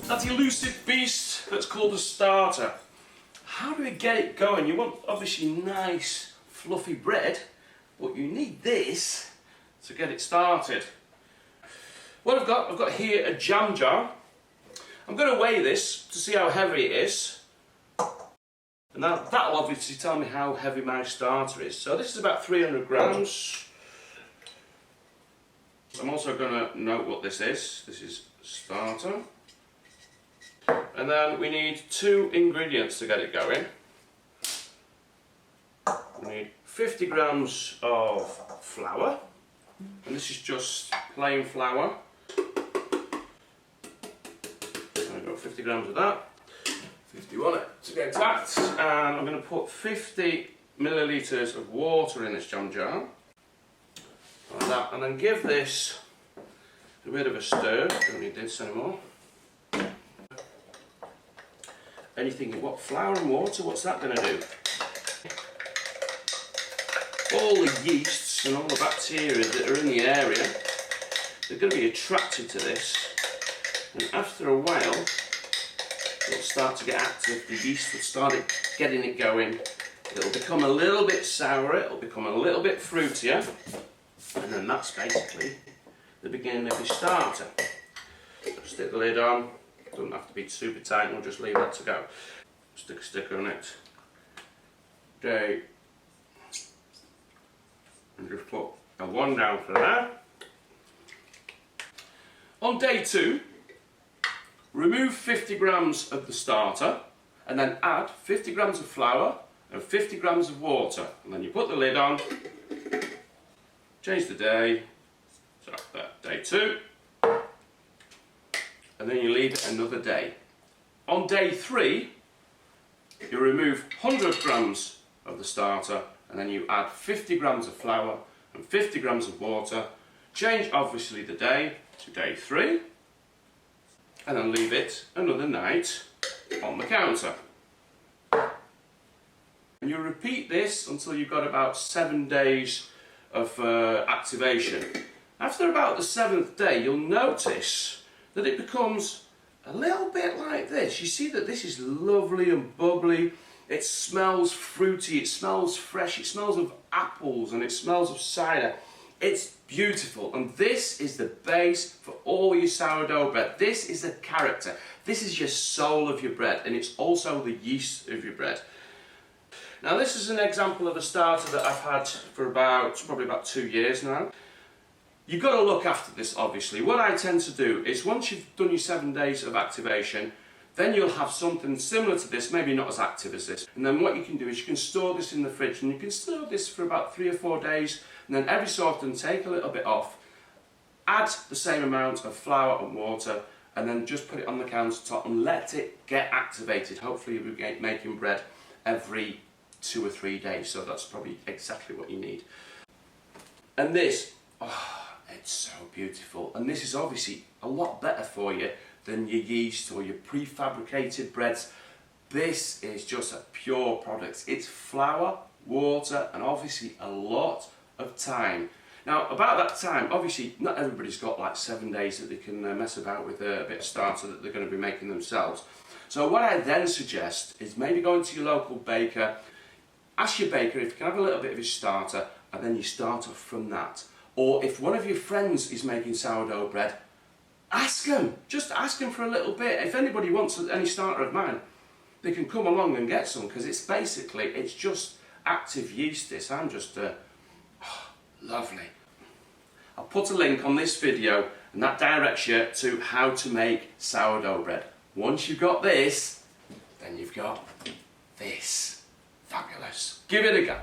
that elusive beast that's called a starter. How do we get it going? You want obviously nice fluffy bread, but you need this to get it started. What I've got here a jam jar. I'm going to weigh this to see how heavy it is, and that'll obviously tell me how heavy my starter is. So this is about 300 grams. I'm also going to note what this is. This is starter. And then we need 2 ingredients to get it going. We need 50 grams of flour, and this is just plain flour. There we go, 50 grams of that. 51 to get exact. And I'm going to put 50 milliliters of water in this jam jar. Like that, and then give this a bit of a stir. Don't need this anymore. And you're thinking, what, flour and water, what's that going to do? All the yeasts and all the bacteria that are in the area, they're going to be attracted to this, and after a while it'll start to get active. The yeast will start getting it going. It'll become a little bit sour, it'll become a little bit fruitier, and then that's basically the beginning of your starter. Stick the lid on. Doesn't have to be super tight, we'll just leave that to go. Stick a sticker on it. Day. And just put a 1 down for that. On day 2, remove 50 grams of the starter and then add 50 grams of flour and 50 grams of water. And then you put the lid on, change the day, so day 2. And then you leave it another day. On day 3, you remove 100 grams of the starter and then you add 50 grams of flour and 50 grams of water. Change obviously the day to day 3 and then leave it another night on the counter. And you repeat this until you've got about 7 days of activation. After about the 7th day, you'll notice that it becomes a little bit like this. You see that this is lovely and bubbly. It smells fruity, it smells fresh, it smells of apples and it smells of cider. It's beautiful, and this is the base for all your sourdough bread. This is the character. This is your soul of your bread, and it's also the yeast of your bread. Now this is an example of a starter that I've had for probably about 2 years now. You've got to look after this, obviously. What I tend to do is once you've done your 7 days of activation, then you'll have something similar to this, maybe not as active as this. And then what you can do is you can store this in the fridge, and you can store this for about 3 or 4 days, and then every so often take a little bit off, add the same amount of flour and water, and then just put it on the countertop and let it get activated. Hopefully you'll be making bread every 2 or 3 days, so that's probably exactly what you need. And this, it's so beautiful, and this is obviously a lot better for you than your yeast or your prefabricated breads. This is just a pure product. It's flour, water, and obviously a lot of time. Now about that time, obviously not everybody's got like 7 days that they can mess about with a bit of starter that they're going to be making themselves. So what I then suggest is maybe going to your local baker, ask your baker if you can have a little bit of his starter, and then you start off from that. Or if one of your friends is making sourdough bread, ask them. Just ask them for a little bit. If anybody wants any starter of mine, they can come along and get some, because it's basically, it's just active yeast this. I'm just, lovely. I'll put a link on this video, and that directs you to how to make sourdough bread. Once you've got this, then you've got this. Fabulous. Give it a go.